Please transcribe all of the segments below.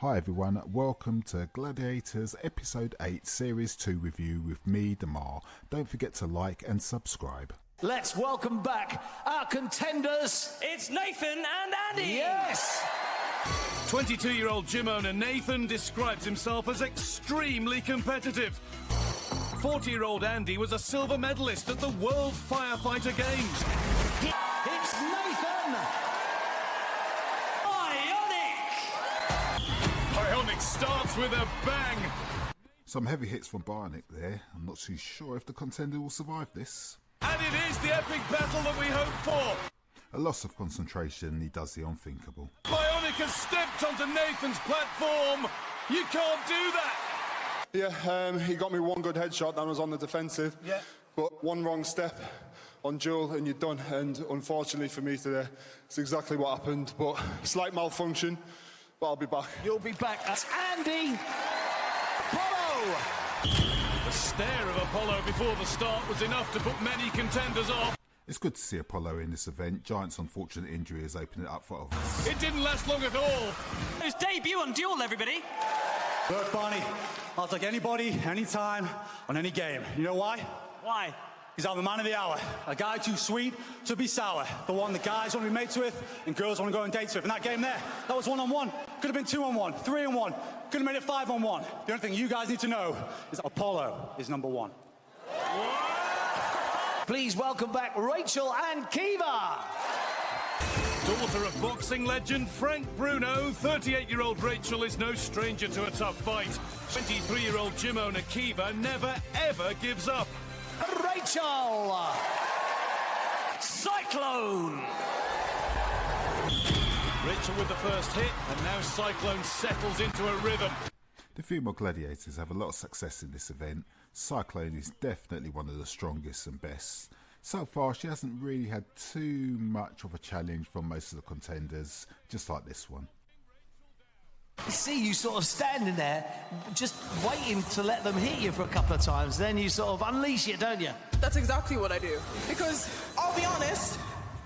Hi everyone, welcome to Gladiators Episode 8 Series 2 review with me, Damar. Don't forget to like and subscribe. Let's welcome back our contenders. It's Nathan and Andy! Yes! 22-year-old gym owner Nathan describes himself as extremely competitive. 40-year-old Andy was a silver medalist at the World Firefighter Games. It's Nathan! Bionic starts with a bang. Some heavy hits from Bionic there. I'm not too sure if the contender will survive this. And it is the epic battle that we hoped for. A loss of concentration, he does the unthinkable. Bionic has stepped onto Nathan's platform. You can't do that. Yeah, he got me one good headshot, that was on the defensive. Yeah. But one wrong step on duel and you're done. And unfortunately for me today, it's exactly what happened. But slight malfunction, but I'll be back. You'll be back. That's Andy! Apollo! The stare of Apollo before the start was enough to put many contenders off. It's good to see Apollo in this event. Giant's unfortunate injury has opened it up for others. It didn't last long at all. His debut on Duel, everybody. Look, Barney, I'll take anybody, anytime, on any game. You know why? Why? Because I'm the man of the hour. A guy too sweet to be sour. The one that guys want to be mates with and girls want to go on dates with. And that game there, that was 1-on-1. Could have been 2-on-1, 3-on-1. Could have made it 5-on-1. The only thing you guys need to know is Apollo is number one. Please welcome back Rachel and Kiva! Daughter of boxing legend Frank Bruno, 38-year-old Rachel is no stranger to a tough fight. 23-year-old gym owner Kiva never ever gives up. Rachel! Cyclone! Rachel with the first hit, and now Cyclone settles into a rhythm. The female gladiators have a lot of success in this event. Cyclone is definitely one of the strongest and best. So far, she hasn't really had too much of a challenge from most of the contenders, just like this one. I see you sort of standing there, just waiting to let them hit you for a couple of times. Then you sort of unleash it, don't you? That's exactly what I do. Because, I'll be honest,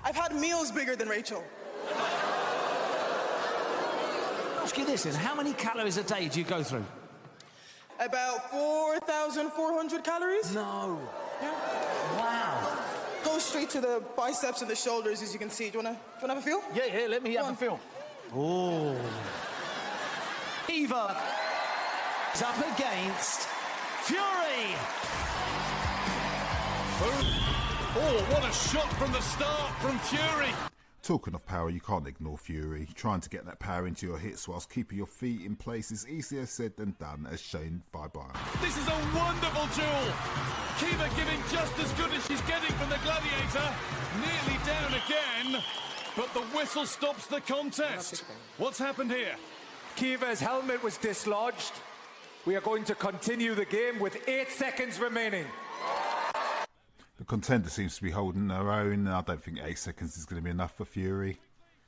I've had meals bigger than Rachel. I'll ask you this then, how many calories a day do you go through? About 4,400 calories. No. Yeah. Wow. Go straight to the biceps and the shoulders, as you can see. Do you wanna have a feel? Yeah, let me have a feel. Oh. Eva is up against Fury. Oh, what a shot from the start from Fury. Talking of power, you can't ignore Fury. Trying to get that power into your hits whilst keeping your feet in place is easier said than done, as shown by Byron. This is a wonderful duel. Kiva giving just as good as she's getting from the Gladiator. Nearly down again, but the whistle stops the contest. What's happened here? Kiva's helmet was dislodged. We are going to continue the game with 8 seconds remaining. The contender seems to be holding her own. I don't think 8 seconds is going to be enough for Fury.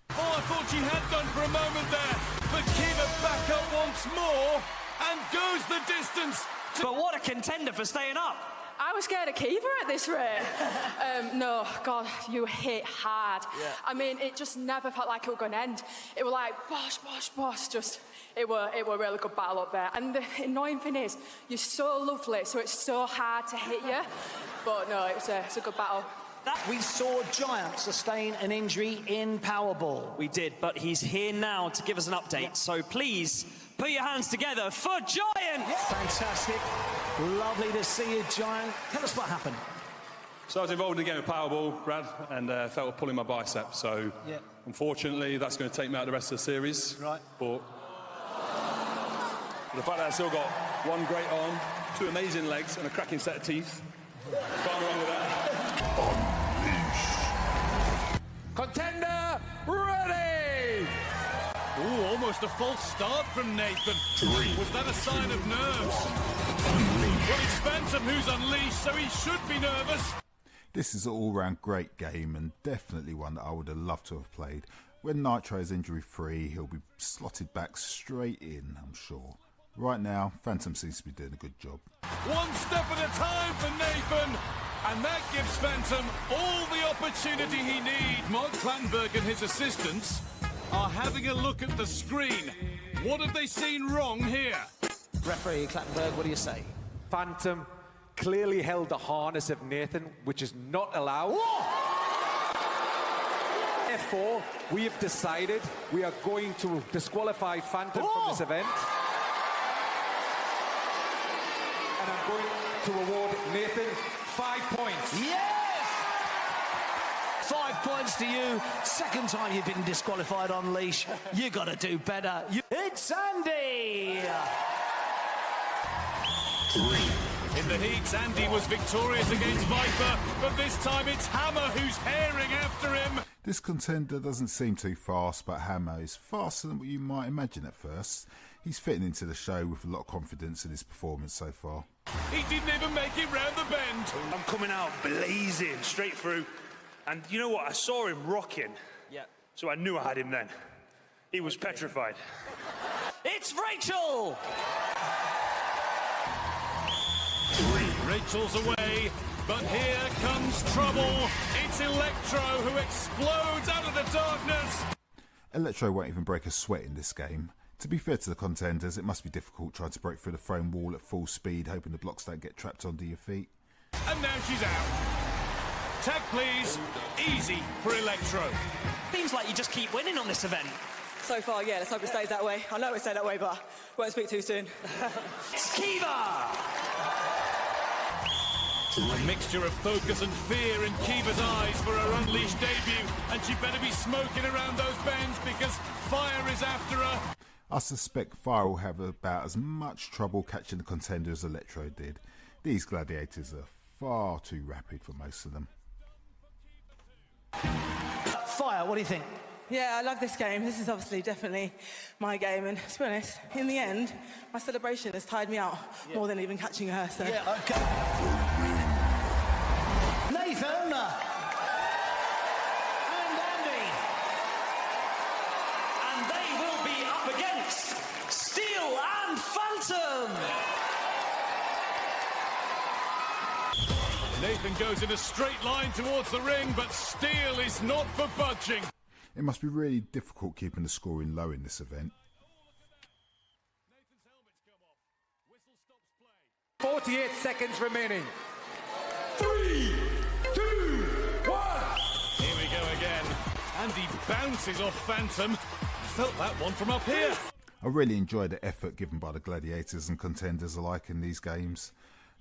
Oh, I thought she had done for a moment there. But Kiva back up once more and goes the distance. But what a contender for staying up. I was scared of Kiva at this rate. No, God, you hit hard. Yeah. I mean, it just never felt like it was going to end. It was like, bosh, bosh, bosh, just, it were a really good battle up there. And the annoying thing is, you're so lovely, so it's so hard to hit you. But no, it's a good battle. We saw Giant sustain an injury in Powerball. We did, but he's here now to give us an update. So please, put your hands together for Giant! Fantastic. Lovely to see you, Giant. Tell us what happened. So I was involved in a game of Powerball, Brad, and felt a pull in my bicep. So unfortunately, that's going to take me out the rest of the series. Right. But the fact that I still got one great arm, 2 amazing legs, and a cracking set of teeth, can't go wrong with that. Contender, ready! Ooh, almost a false start from Nathan. Was that a sign of nerves? Well, it's Phantom who's unleashed, so he should be nervous. This is an all-round great game and definitely one that I would have loved to have played. When Nitro is injury-free, he'll be slotted back straight in, I'm sure. Right now, Phantom seems to be doing a good job. One step at a time for Nathan. And that gives Phantom all the opportunity he needs. Mark Clanberg and his assistants are having a look at the screen. What have they seen wrong here? Referee Clattenburg, what do you say? Phantom clearly held the harness of Nathan, which is not allowed. Therefore, we have decided we are going to disqualify Phantom from this event. And I'm going to award Nathan 5 points. Yes! 5 points to you. Second time you've been disqualified on leash. You got to do better. It's Andy! In the heats, Andy was victorious against Viper, but this time it's Hammer who's herring after him. This contender doesn't seem too fast, but Hammer is faster than what you might imagine at first. He's fitting into the show with a lot of confidence in his performance so far. He didn't even make it round the bend. I'm coming out blazing straight through. And you know what? I saw him rocking. Yeah. So I knew I had him then. He was petrified. It's Rachel! Rachel's away, but here comes trouble. It's Electro who explodes out of the darkness. Electro won't even break a sweat in this game. To be fair to the contenders, it must be difficult trying to break through the foam wall at full speed, hoping the blocks don't get trapped under your feet. And now she's out. Tag, please. Easy for Electro. Seems like you just keep winning on this event. So far, yeah, let's hope it stays that way. I know it stayed that way, but won't speak too soon. It's Kiva! A mixture of focus and fear in Kiva's eyes for her Unleashed debut, and she better be smoking around those bends because Fire is after her. I suspect Fire will have about as much trouble catching the contender as Electro did. These Gladiators are far too rapid for most of them. Fire, what do you think? Yeah, I love this game. This is obviously definitely my game. And to be honest, in the end, my celebration has tired me out more than even catching her. So. Yeah, okay. Nathan! And Andy! And they will be up against Steel and Phantom! Nathan goes in a straight line towards the ring, but Steel is not for budging. It must be really difficult keeping the scoring low in this event. 48 seconds remaining. 3, 2, 1. Here we go again. Andy bounces off Phantom. I felt that one from up here. I really enjoy the effort given by the Gladiators and contenders alike in these games.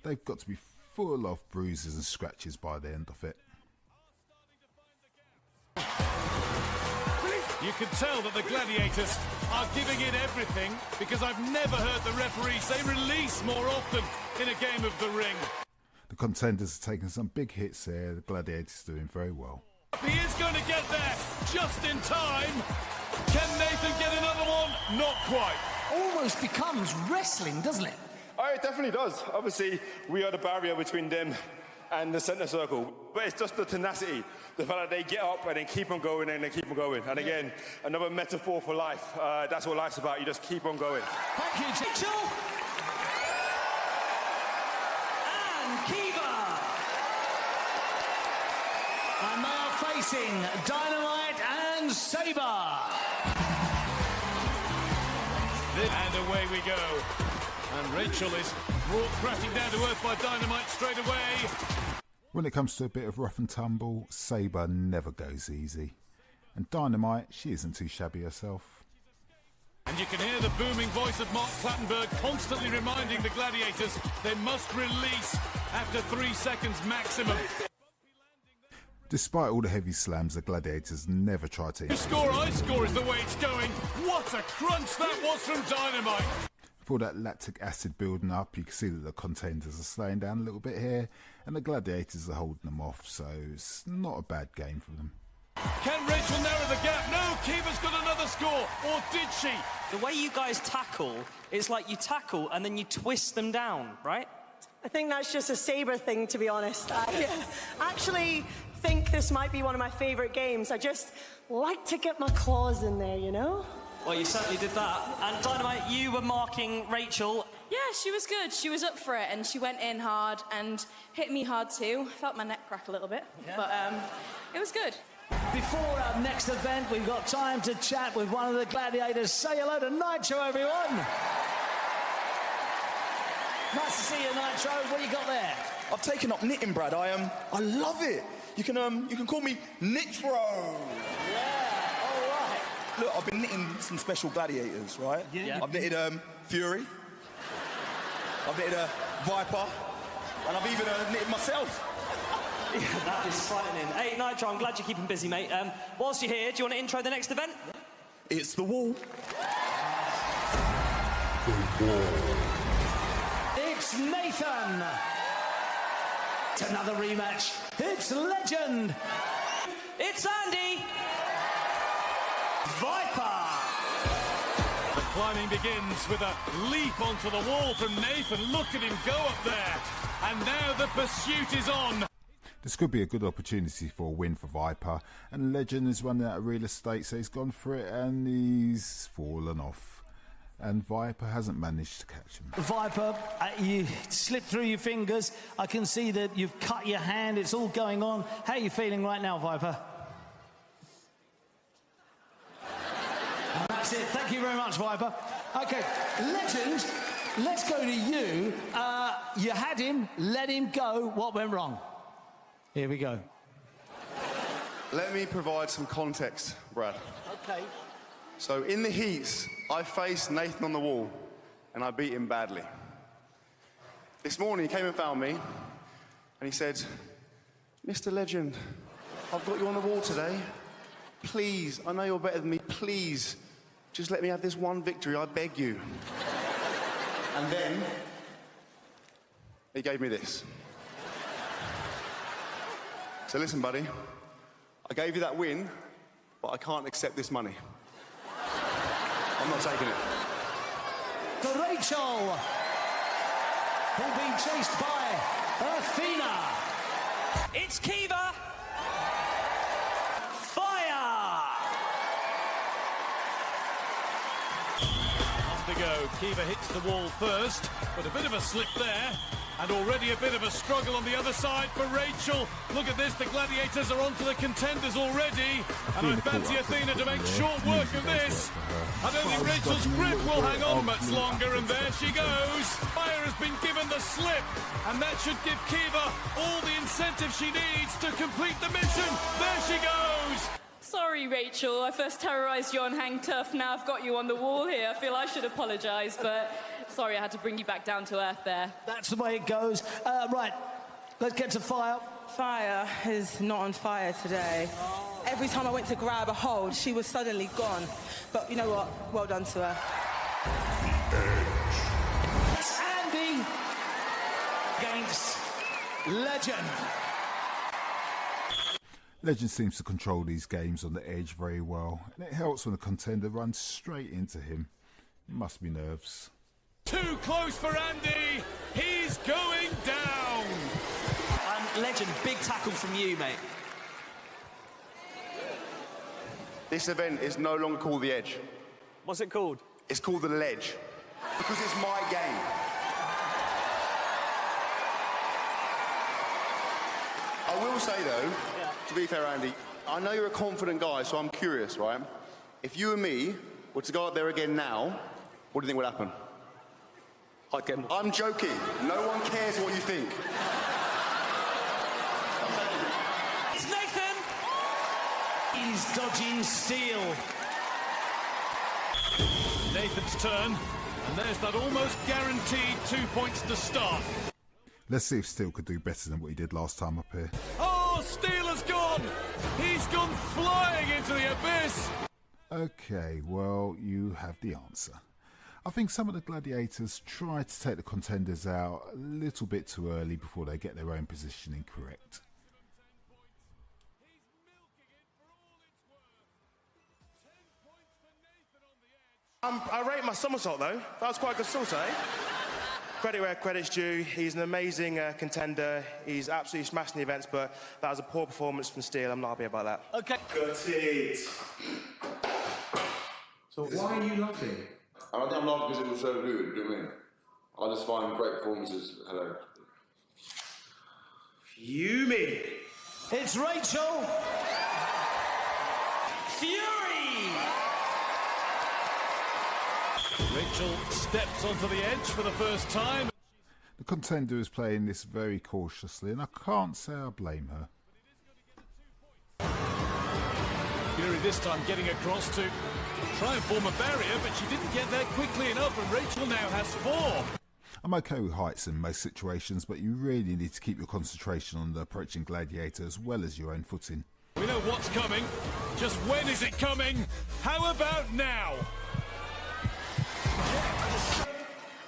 They've got to be full of bruises and scratches by the end of it. You can tell that the Gladiators are giving it everything because I've never heard the referee say release more often in a game of the ring. The contenders are taking some big hits here. The Gladiators are doing very well. He is going to get there just in time. Can Nathan get another one? Not quite. Almost becomes wrestling, doesn't it? Oh, it definitely does. Obviously, we are the barrier between them and the centre circle. But it's just the tenacity, the fact that they get up and then keep on going and they keep on going. And again, another metaphor for life. That's what life's about. You just keep on going. Thank you, Rachel. And Kiva. And they are facing Dynamite and Sabre. And away we go. And Rachel is brought crashing down to earth by Dynamite straight away. When it comes to a bit of rough and tumble, Sabre never goes easy. And Dynamite, she isn't too shabby herself. And you can hear the booming voice of Mark Clattenburg constantly reminding the Gladiators they must release after 3 seconds maximum. Despite all the heavy slams, the Gladiators never try to... You score, I score is the way it's going. What a crunch that was from Dynamite. For that lactic acid building up, you can see that the contenders are slowing down a little bit here, and the Gladiators are holding them off, so it's not a bad game for them. Can Rachel narrow the gap? No, Kiva's got another score, or did she? The way you guys tackle, it's like you tackle and then you twist them down, right? I think that's just a Sabre thing, to be honest. I actually think this might be one of my favourite games. I just like to get my claws in there, you know? Well, you certainly did that. And Dynamite, you were marking Rachel. Yeah, she was good. She was up for it, and she went in hard and hit me hard too. Felt my neck crack a little bit, but it was good. Before our next event, we've got time to chat with one of the gladiators. Say hello to Nitro, everyone. Nice to see you, Nitro. What do you got there? I've taken up knitting, Brad. I love it. You can call me Nitro. Yeah, all right. Look, I've been knitting some special gladiators, right? Yeah. I've knitted Fury. I've knitted Viper. And I've even knitted myself. Yeah, that is frightening. Hey, Nitro, I'm glad you're keeping busy, mate. Whilst you're here, do you want to intro the next event? It's the wall. It's Nathan. It's another rematch. It's Legend. It's Andy. Viper. The climbing begins with a leap onto the wall from Nathan. Look at him go up there. And now the pursuit is on. This could be a good opportunity for a win for Viper, and Legend is running out of real estate, so he's gone for it and he's fallen off. And Viper hasn't managed to catch him. Viper, you slipped through your fingers. I can see that you've cut your hand. It's all going on. How are you feeling right now, Viper? And that's it. Thank you very much, Viper. Okay, Legend, let's go to you. You had him, let him go. What went wrong? Here we go. Let me provide some context, Brad. Okay. So in the heats, I faced Nathan on the wall, and I beat him badly. This morning, he came and found me, and he said, Mr. Legend, I've got you on the wall today. Please, I know you're better than me, please, just let me have this one victory, I beg you. And then, he gave me this. So listen, buddy, I gave you that win, but I can't accept this money. I'm not taking it. To Rachel, who's being chased by Athena. It's Kiva. Fire. On to go. Kiva hits the wall first, but a bit of a slip there. And already a bit of a struggle on the other side for Rachel. Look at this, the Gladiators are onto the contenders already. And I fancy Athena to make short work of this. I don't think Rachel's grip will hang on much longer, and there she goes. Fire has been given the slip, and that should give Kiva all the incentive she needs to complete the mission. There she goes. Sorry, Rachel. I first terrorised you on hang tough. Now I've got you on the wall here. I feel I should apologise, but sorry I had to bring you back down to earth there. That's the way it goes. Right, let's get to Fire. Fire is not on fire today. Every time I went to grab a hold, she was suddenly gone. But you know what? Well done to her. It's Andy against Legend. Legend seems to control these games on the edge very well, and it helps when a contender runs straight into him. It must be nerves. Too close for Andy. He's going down. Legend, big tackle from you, mate. This event is no longer called the Edge. What's it called? It's called the Ledge, because it's my game. I will say, though, to be fair, Andy, I know you're a confident guy, so I'm curious, right? If you and me were to go out there again now, what do you think would happen? I'd get him. I'm joking. No one cares what you think. It's Nathan. He's dodging steel. Nathan's turn, and there's that almost guaranteed 2 points to start. Let's see if Steel could do better than what he did last time up here. Oh, Steel has gone! He's gone flying into the abyss! Okay, well, you have the answer. I think some of the Gladiators try to take the contenders out a little bit too early before they get their own positioning correct. I rate my somersault, though. That was quite a good sort, eh? Credit where credit's due. He's an amazing contender. He's absolutely smashing the events, but that was a poor performance from Steel. I'm not happy about that. Okay. Got it. So why are you laughing? I don't think I'm laughing because it was so good, do you know what I mean? I just find great performances. Hello. Fuming. It's Rachel. Fury! Rachel steps onto the edge for the first time. The contender is playing this very cautiously, and I can't say I blame her. Fury this time getting across to try and form a barrier, but she didn't get there quickly enough, and Rachel now has 4. I'm okay with heights in most situations, but you really need to keep your concentration on the approaching Gladiator as well as your own footing. We know what's coming, just when is it coming? How about now?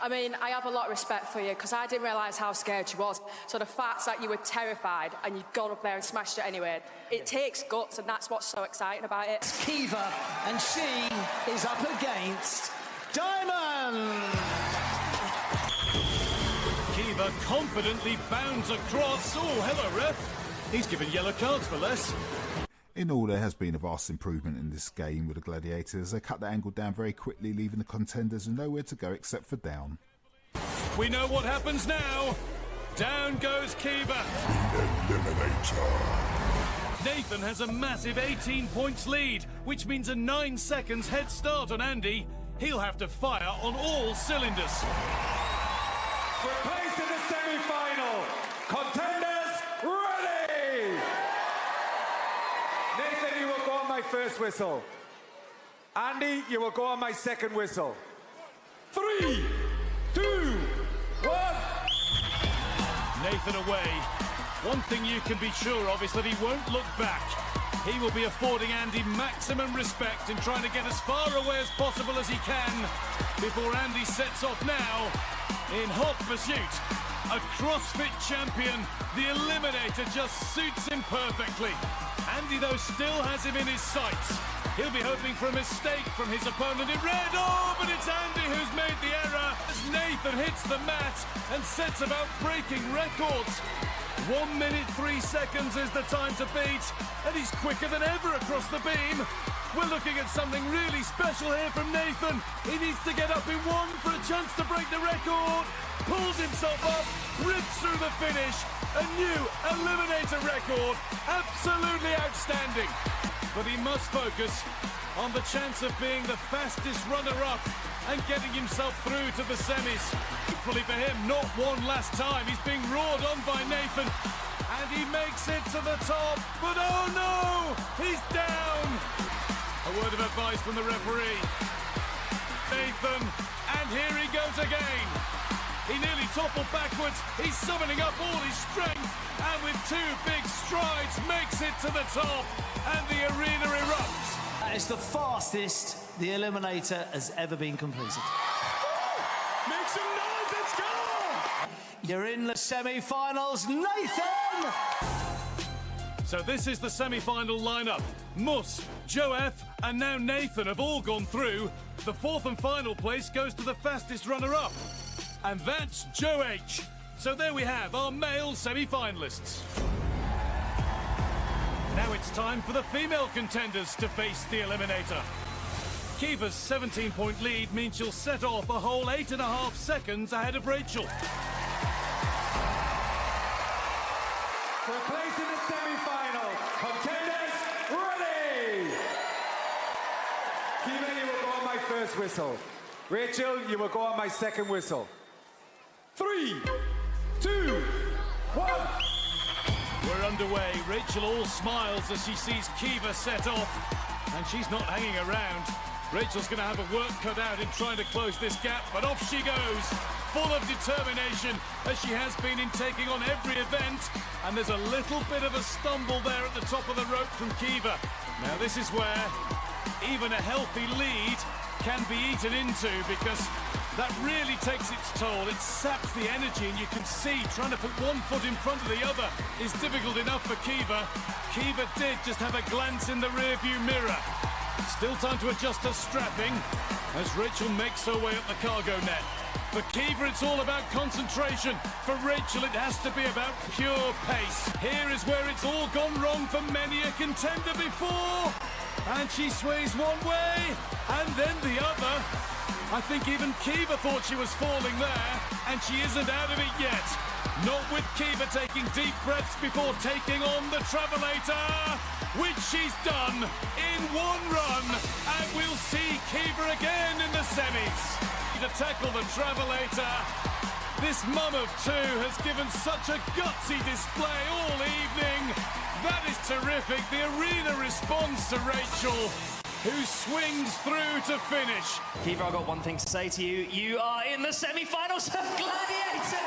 I mean, I have a lot of respect for you because I didn't realise how scared you was. So the fact that you were terrified and you got up there and smashed it anyway, it takes guts, and that's what's so exciting about it. It's Kiva, and she is up against Diamond. Kiva confidently bounds across. Oh, hello, ref. He's given yellow cards for less. In all, there has been a vast improvement in this game with the Gladiators. They cut the angle down very quickly, leaving the contenders with nowhere to go except for down. We know what happens now. Down goes Kiva. Eliminator. Nathan has a massive 18 points lead, which means a 9 seconds head start on Andy. He'll have to fire on all cylinders. For a place in the semi-final, contenders ready! Nathan, you will go on my first whistle. Andy, you will go on my second whistle. 3, 2, 1. Nathan away. One thing you can be sure of is that he won't look back. He will be affording Andy maximum respect and trying to get as far away as possible as he can before Andy sets off now in hot pursuit. A CrossFit champion, the Eliminator just suits him perfectly. Andy, though, still has him in his sights. He'll be hoping for a mistake from his opponent in red. Oh, but it's Andy who's made the error as Nathan hits the mat and sets about breaking records. 1 minute 3 seconds is the time to beat, and he's quicker than ever across the beam. We're looking at something really special here from Nathan. He needs to get up in 1 for a chance to break the record. Pulls himself up, rips through the finish. A new Eliminator record. Absolutely outstanding. But he must focus on the chance of being the fastest runner-up and getting himself through to the semis. Hopefully for him, not one last time. He's being roared on by Nathan. And he makes it to the top. But oh no! He's down! A word of advice from the referee. Nathan, and here he goes again. He nearly toppled backwards. He's summoning up all his strength, and with 2 big strides, makes it to the top, and the arena erupts. That is the fastest the Eliminator has ever been completed. Make some noise, let's go! You're in the semi-finals, Nathan! So this is the semi-final lineup. Mus, Joe F, and now Nathan have all gone through. The 4th and final place goes to the fastest runner-up. And that's Joe H. So there we have our male semi-finalists. Now it's time for the female contenders to face the Eliminator. Kiva's 17-point lead means she'll set off a whole 8.5 seconds ahead of Rachel. For a place in the semi-final, contenders ready! Kiva, you will go on my first whistle. Rachel, you will go on my second whistle. 3, 2, 1. We're underway. Rachel all smiles as she sees Kiva set off. And she's not hanging around. Rachel's going to have a work cut out in trying to close this gap, but off she goes, full of determination, as she has been in taking on every event. And there's a little bit of a stumble there at the top of the rope from Kiva. Now this is where even a healthy lead can be eaten into, because that really takes its toll. It saps the energy, and you can see trying to put 1 foot in front of the other is difficult enough for Kiva. Kiva did just have a glance in the rearview mirror. Still time to adjust her strapping as Rachel makes her way up the cargo net. For Kiva, it's all about concentration. For Rachel, it has to be about pure pace. Here is where it's all gone wrong for many a contender before. And she sways one way, and then the other. I think even Kiva thought she was falling there, and she isn't out of it yet. Not with Kiva taking deep breaths before taking on the Travelator. which she's done in one run, and we'll see Kiva again in the semis. To tackle the Travelator, this mum of two has given such a gutsy display all evening. That is terrific. The arena responds to Rachel, who swings through to finish. Kiva, I've got one thing to say to you. You are in the semi-finals of Gladiators!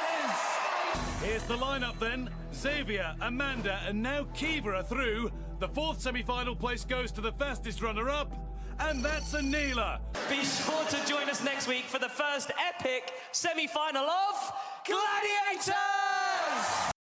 Here's the lineup then. Xavier, Amanda, and now Kiva are through. The fourth semi-final place goes to the fastest runner-up, and that's Anila. Be sure to join us next week for the first epic semi-final of Gladiators!